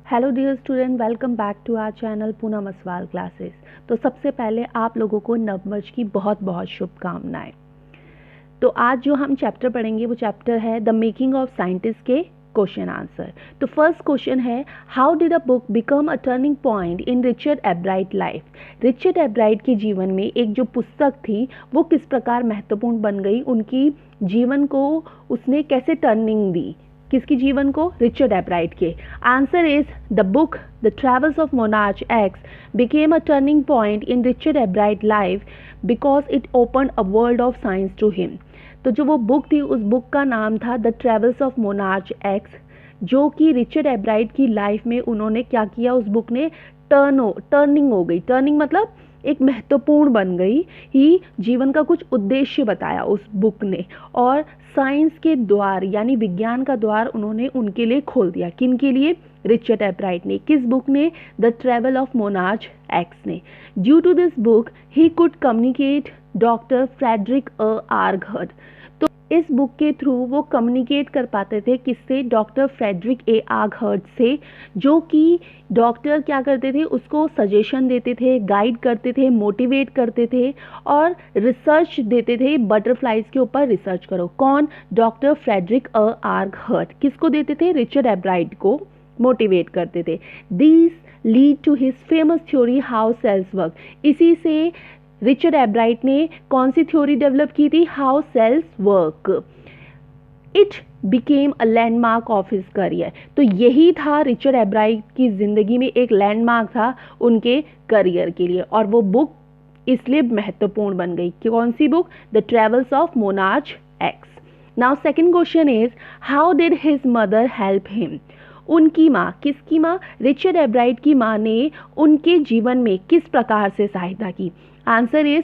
Hello dear student, welcome back to our channel Poonam Aswal classes. तो सबसे पहले आप लोगों को नववर्ष की बहुत बहुत शुभकामनाएं। तो आज जो हम चैप्टर पढ़ेंगे वो चैप्टर है द मेकिंग ऑफ साइंटिस्ट के क्वेश्चन आंसर। तो फर्स्ट क्वेश्चन है, how did a book become a turning point in Richard Ebright life. Richard Ebright के जीवन में एक जो पुस्तक थी वो किस प्रकार महत्वपूर्ण बन गई, उनकी जीवन को उसने कैसे टर्निंग दी। किसकी जीवन को? रिचर्ड एब्राइट के। Answer is the book the travels of monarch X became a turning point in Richard Ebright life because it open a world of science to him. तो जो वो बुक थी उस बुक का नाम था the travels of monarch x, जो कि रिचर्ड एब्राइट की लाइफ में उन्होंने क्या किया, उस बुक ने टर्निंग हो गई। टर्निंग मतलब एक महत्वपूर्ण बन गई ही, जीवन का कुछ उद्देश्य बताया उस बुक ने, और साइंस के द्वार यानी विज्ञान का द्वार उन्होंने उनके लिए खोल दिया। किन के लिए? रिचर्ड एब्राइट ने। किस बुक ने? The travel of monarch X ने। Due to this book he could communicate doctor Frederick Urquhart. तो इस बुक के थ्रू वो कम्युनिकेट कर पाते थे किससे? डॉक्टर फ्रेडरिक आर्गहर्ट से, जो कि डॉक्टर क्या करते थे, उसको सजेशन देते थे, गाइड करते थे, मोटिवेट करते थे और रिसर्च देते थे। बटरफ्लाइज के ऊपर रिसर्च करो। कौन? Doctor Frederick Urquhart. किसको देते थे? रिचर्ड एब्राइट को मोटिवेट करते थे। This lead to his famous theory how cells work. इसी से रिचर्ड एब्राइट ने कौन सी थ्योरी डेवलप की थी? How cells work. It became a landmark of his career. तो यही था रिचर्ड एब्राइट की जिंदगी में एक लैंडमार्क था उनके करियर के लिए, और वो बुक इसलिए महत्वपूर्ण बन गई। कौन सी book? The travels of monarch X. Now second question is, how did his mother help him. उनकी माँ, किसकी माँ? रिचर्ड एब्राइट की माँ ने उनके जीवन में किस प्रकार से सहायता की। Answer is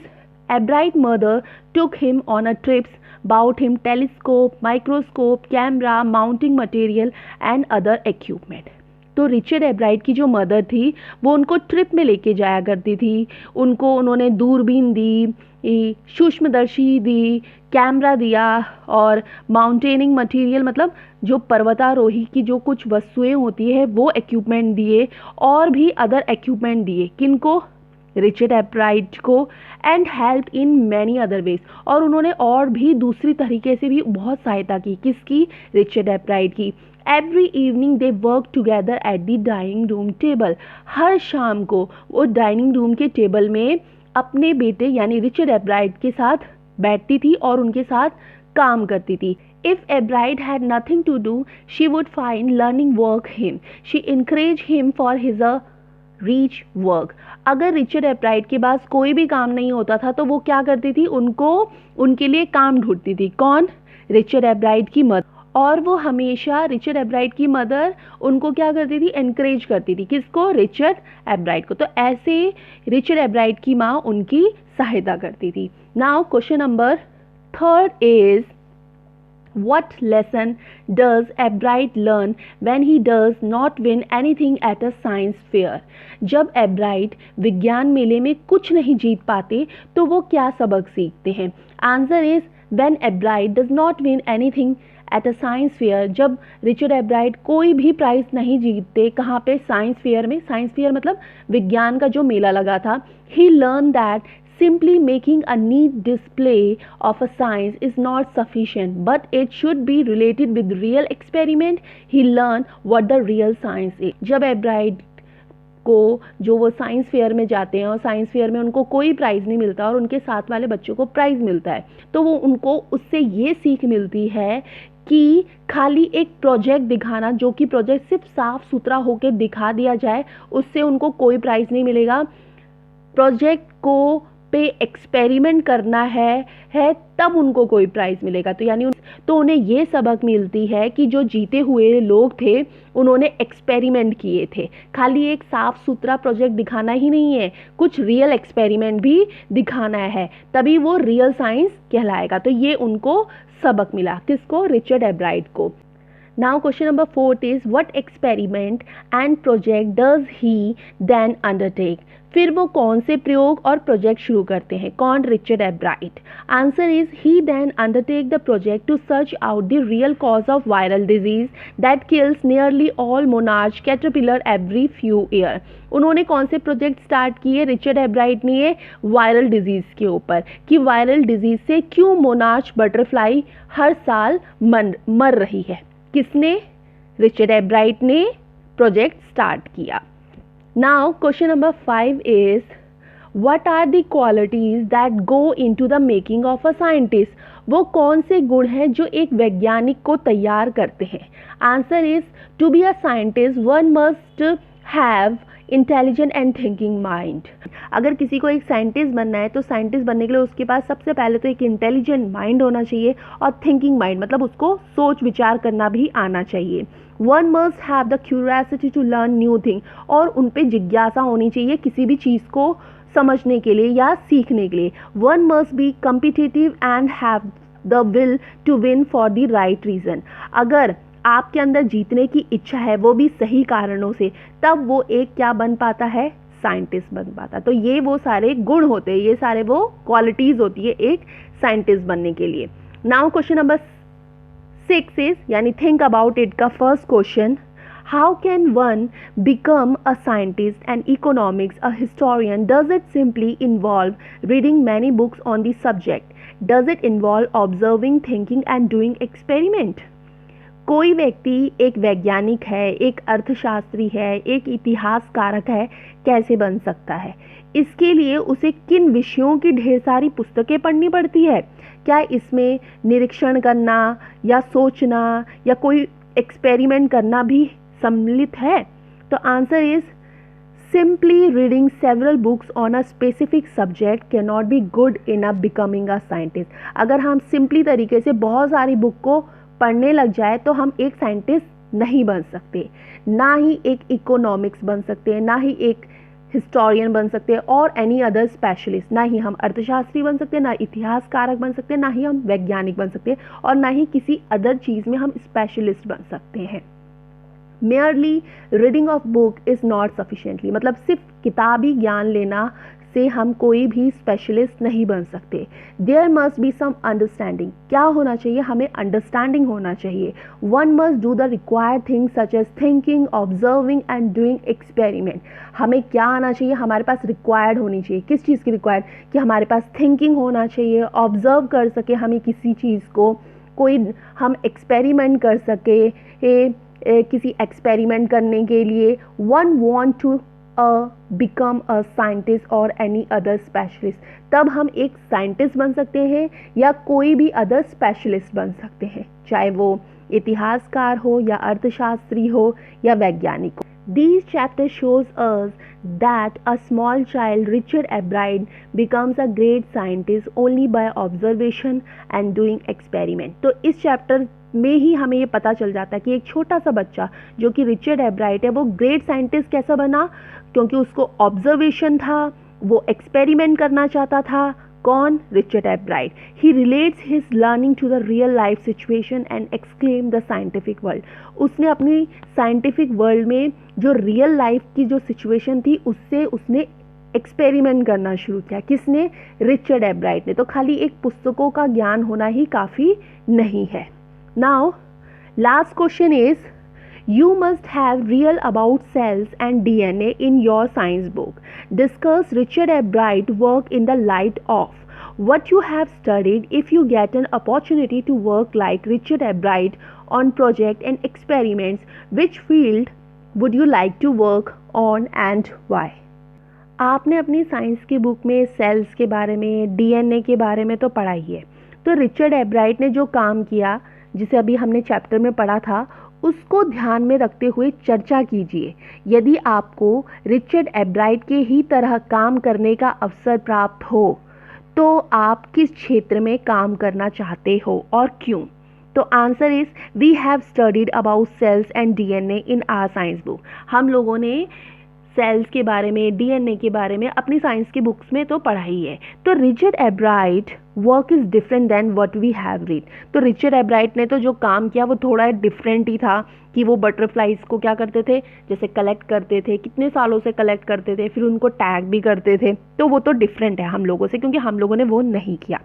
Ebright mother took him on a trips, bought him telescope, microscope, camera, mounting material and other equipment. तो रिचर्ड एब्राइट की जो मदर थी वो उनको ट्रिप में लेके जाया करती थी। उनको उन्होंने दूरबीन दी, सूक्ष्मदर्शी दी, कैमरा दिया और माउंटेनिंग मटेरियल मतलब जो पर्वतारोही की जो कुछ वस्तुएं होती है वो इक्विपमेंट दिए, और भी अदर इक्विपमेंट दिए। किनको? रिचर्ड एब्राइट को। And help in many other ways. और उन्होंने और भी दूसरी तरीके से भी बहुत सहायता की। किसकी? रिचर्ड एब्राइट की। Every evening they work together at the dining room table. हर शाम को वो डाइनिंग रूम के टेबल में अपने बेटे यानी रिचर्ड एब्राइट के साथ बैठती थी और उनके साथ काम करती थी। If Ebride had nothing to do, she would find learning work him. She encouraged him for his reach work. अगर रिचर्ड एब्राइट के पास कोई भी काम नहीं होता था तो वो क्या करती थी? उनके लिए काम ढूंढती थी। कौन? रिचर्ड एब्राइट की मदर। और वो हमेशा रिचर्ड एब्राइट की मदर उनको क्या करती थी? एनकरेज करती थी। किसको? रिचर्ड एब्राइट को। तो ऐसे रिचर्ड एब्राइट की माँ उनकी सहायता करती थी। Now question number third is, what lesson does Ebride learn when he does not win anything at a science fair? जब एब्राइट विज्ञान मेले में कुछ नहीं जीत पाते तो वो क्या सबक सीखते हैं? Answer is when Ebride does not win anything at a science fair। जब रिचर्ड एब्राइट कोई भी प्राइज नहीं जीतते, कहाँ पे? साइंस फेयर में। साइंस फेयर मतलब विज्ञान का जो मेला लगा था। he learned that simply making a neat display of a science is not sufficient, but it should be related with real experiment. He learned what the real science is. जब एब्राइट को जो वो साइंस फेयर में जाते हैं और science fair में उनको कोई प्राइज़ नहीं मिलता और उनके साथ वाले बच्चों को प्राइज़ मिलता है, तो वो उनको उससे ये सीख मिलती है कि खाली एक प्रोजेक्ट दिखाना, जो कि प्रोजेक्ट सिर्फ साफ सुथरा होकर दिखा दिया जाए, उससे उनको कोई प्राइज़ नहीं मिलेगा। प्रोजेक्ट को पे एक्सपेरिमेंट करना है तब उनको कोई प्राइज़ मिलेगा। तो यानी तो उन्हें ये सबक मिलती है कि जो जीते हुए लोग थे उन्होंने एक्सपेरिमेंट किए थे। खाली एक साफ सुथरा प्रोजेक्ट दिखाना ही नहीं है, कुछ रियल एक्सपेरिमेंट भी दिखाना है, तभी वो रियल साइंस कहलाएगा। तो ये उनको सबक मिला। किसको? रिचर्ड एब्राइट को। Now question number 4 is what experiment and project does he then undertake? फिर वो कौन से प्रयोग और प्रोजेक्ट शुरू करते हैं? कौन? Richard Ebright. Answer is he then undertake the project to search out the real cause of viral disease that kills nearly all monarch caterpillar every few year. उन्होंने कौन से प्रोजेक्ट स्टार्ट किए रिचर्ड एब्राइट ने? ये viral disease के ऊपर, कि viral disease से क्यों मोनार्च बटरफ्लाई हर साल मर रही है. किसने? रिचर्ड एब्राइट ने प्रोजेक्ट स्टार्ट किया. Now question number 5 is what are the qualities that go into the making of a scientist? वो कौन से गुण हैं जो एक वैज्ञानिक को तैयार करते हैं? Answer is to be a scientist one must have intelligent and thinking mind. अगर किसी को एक साइंटिस्ट बनना है तो साइंटिस्ट बनने के लिए उसके पास सबसे पहले तो एक इंटेलिजेंट माइंड होना चाहिए और थिंकिंग माइंड मतलब उसको सोच विचार करना भी आना चाहिए. One must have the curiosity to learn new thing, और उन पे जिज्ञासा होनी चाहिए किसी भी चीज़ को समझने के लिए या सीखने के लिए. One must be competitive and have the will to win for the right reason. अगर आपके अंदर जीतने की इच्छा है वो भी सही कारणों से, तब वो एक क्या बन पाता है? साइंटिस्ट बन पाता. तो ये वो सारे गुण होते हैं, ये सारे वो क्वालिटीज़ होती है एक साइंटिस्ट बनने के लिए. नाउ क्वेश्चन नंबर 6 is यानी think about it का first question, how can one become a scientist and economics, a historian? Does it simply involve reading many books on the subject? Does it involve observing, thinking and doing experiment? कोई व्यक्ति एक वैज्ञानिक है, एक अर्थशास्त्री है, एक इतिहासकारक है, कैसे बन सकता है? इसके लिए उसे किन विषयों की ढेर सारी पुस्तकें पढ़नी पड़ती है? क्या इसमें निरीक्षण करना या सोचना या कोई एक्सपेरिमेंट करना भी सम्मिलित है? तो answer is simply reading several books on a specific subject can not be good enough becoming a scientist. अगर हम सिंपली तरीके से बहुत सारी बुक को पढ़ने लग जाए तो हम एक साइंटिस्ट नहीं बन सकते, ना ही एक इकोनॉमिक्स बन सकते हैं, ना ही एक हिस्टोरियन बन सकते हैं और एनी अदर स्पेशलिस्ट. ना ही हम अर्थशास्त्री बन सकते हैं, ना इतिहासकारक बन सकते हैं, ना ही हम वैज्ञानिक बन सकते हैं और ना ही किसी अदर चीज़ में हम स्पेशलिस्ट बन सकते हैं. Merely reading of book is not sufficiently, मतलब सिर्फ किताबी ज्ञान लेना से हम कोई भी स्पेशलिस्ट नहीं बन सकते. There must be some understanding. क्या होना चाहिए? हमें अंडरस्टैंडिंग होना चाहिए. One must do the required things such as thinking, observing and doing experiment. हमें क्या आना चाहिए? हमारे पास रिक्वायर्ड होनी चाहिए. किस चीज़ की रिक्वायर्ड? कि हमारे पास थिंकिंग होना चाहिए, ऑब्जर्व कर सके हमें किसी चीज़ को, कोई हम एक्सपेरिमेंट कर सके. किसी एक्सपेरिमेंट करने के लिए one want to become a scientist or any other specialist. तब हम एक साइंटिस्ट बन सकते हैं या कोई भी अदर स्पेशलिस्ट बन सकते हैं, चाहे वो इतिहासकार हो या अर्थशास्त्री हो या वैज्ञानिक हो. These chapters shows us that a small child, Richard Ebrard, becomes a great scientist only by observation and doing experiment. तो इस चैप्टर में ही हमें ये पता चल जाता है कि एक छोटा सा बच्चा जो कि रिचर्ड एब्राइट है वो ग्रेट साइंटिस्ट कैसा बना? क्योंकि उसको ऑब्जर्वेशन था, वो एक्सपेरिमेंट करना चाहता था. कौन? Richard Ebright. He relates his learning to the real life situation and exclaim the scientific world. उसने अपनी साइंटिफिक वर्ल्ड में जो रियल लाइफ की जो सिचुएशन थी उससे उसने एक्सपेरिमेंट करना शुरू किया. किसने? रिचर्ड एब्राइट ने. तो खाली एक पुस्तकों का ज्ञान होना ही काफ़ी नहीं है. Now, last question is, you must have real about cells and DNA in your science book. Discuss Richard Ebrard's work in the light of what you have studied. If you get an opportunity to work like Richard Ebrard on project and experiments, which field would you like to work on and why? आपने अपनी science की book में sales के बारे में, DNA के बारे में तो पढ़ा ही है. तो रिचर्ड एब्राइट ने जो काम किया, जिसे अभी हमने चैप्टर में पढ़ा था, उसको ध्यान में रखते हुए चर्चा कीजिए. यदि आपको रिचर्ड एब्राइट के ही तरह काम करने का अवसर प्राप्त हो तो आप किस क्षेत्र में काम करना चाहते हो और क्यों? तो answer is we have studied about cells and DNA in our science book. हम लोगों ने सेल्स के बारे में, डीएनए के बारे में अपनी साइंस की बुक्स में तो पढ़ा ही है। तो Richard Ebright work is different than what we have read. तो रिचर्ड एब्राइट ने तो जो काम किया वो थोड़ा डिफरेंट ही था कि वो बटरफ्लाइज को क्या करते थे, जैसे कलेक्ट करते थे, कितने सालों से कलेक्ट करते थे, फिर उनको टैग भी करते थे। तो वो तो डिफरेंट है हम लोगों से, क्योंकि हम लोगों ने वो नहीं किया।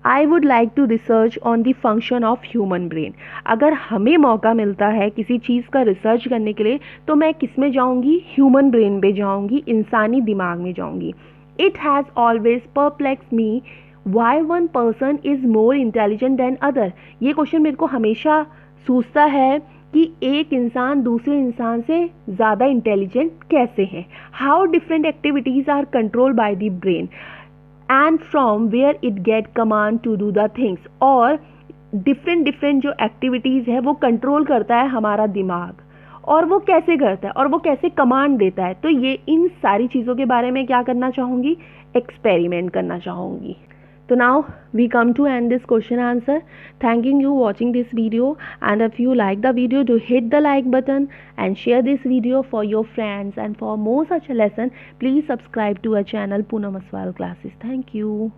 I would like to research on the function of human brain. अगर हमें मौका मिलता है किसी चीज़ का रिसर्च करने के लिए तो मैं किस में जाऊँगी, ह्यूमन ब्रेन पे जाऊँगी, इंसानी दिमाग में जाऊँगी। It has always perplex me why one person is more intelligent than other. ये क्वेश्चन मेरे को हमेशा सूझता है कि एक इंसान दूसरे इंसान से ज़्यादा इंटेलिजेंट कैसे है। How different activities are control by the brain and from where it get command to do the things. और डिफरेंट जो एक्टिविटीज़ है वो कंट्रोल करता है हमारा दिमाग, और वो कैसे करता है और वो कैसे कमांड देता है। तो ये इन सारी चीज़ों के बारे में क्या करना चाहूँगी, एक्सपेरिमेंट करना चाहूँगी। So now we come to end this question answer. Thanking you watching this video, and if you like the video, do hit the like button and share this video for your friends. And for more such a lesson, please subscribe to our channel Poonam Aswal Classes. Thank you.